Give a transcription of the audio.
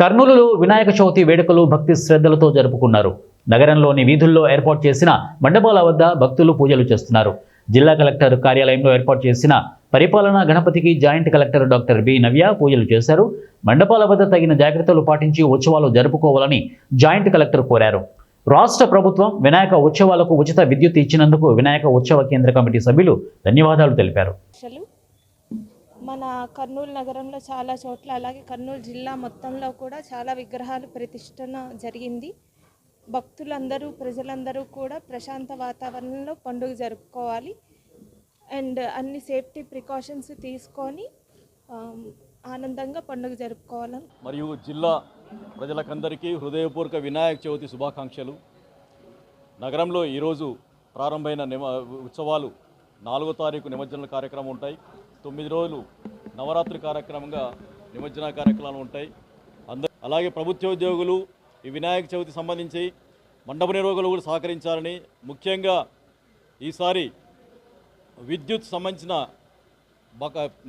కర్నూలులో వినాయక చవితి వేడుకలు భక్తి శ్రద్ధలతో జరుపుకున్నారు. నగరంలోని వీధుల్లో ఏర్పాటు చేసిన మండపాల వద్ద భక్తులు పూజలు చేస్తున్నారు. జిల్లా కలెక్టర్ కార్యాలయంలో ఏర్పాటు చేసిన పరిపాలనా గణపతికి జాయింట్ కలెక్టర్ డాక్టర్ బి నవ్య పూజలు చేశారు. మండపాల వద్ద తగిన జాగ్రత్తలు పాటించి ఉత్సవాలు జరుపుకోవాలని జాయింట్ కలెక్టర్ కోరారు. రాష్ట్ర ప్రభుత్వం వినాయక ఉత్సవాలకు ఉచిత విద్యుత్ ఇచ్చినందుకు వినాయక ఉత్సవ కేంద్ర కమిటీ సభ్యులు ధన్యవాదాలు తెలిపారు. మన కర్నూలు నగరంలో చాలా చోట్ల, అలాగే కర్నూలు జిల్లా మొత్తంలో కూడా చాలా విగ్రహాలు ప్రతిష్టన జరిగింది. భక్తులందరూ, ప్రజలందరూ కూడా ప్రశాంత వాతావరణంలో పండుగ జరుపుకోవాలి అండ్ అన్ని సేఫ్టీ ప్రికాషన్స్ తీసుకొని ఆనందంగా పండుగ జరుపుకోవాలని మరియు జిల్లా ప్రజలకందరికీ హృదయపూర్వక వినాయక చవితి శుభాకాంక్షలు. నగరంలో ఈరోజు ప్రారంభమైన ఉత్సవాలు 4వ తారీఖు నిమజ్జన కార్యక్రమం ఉంటాయి. 9 రోజులు నవరాత్రి కార్యక్రమంగా నిమజ్జన కార్యక్రమాలు ఉంటాయి. అలాగే ప్రభుత్వ ఉద్యోగులు ఈ వినాయక చవితి సంబంధించి మండప నిర్వాహకులు కూడా సహకరించాలని, ముఖ్యంగా ఈసారి విద్యుత్ సంబంధించిన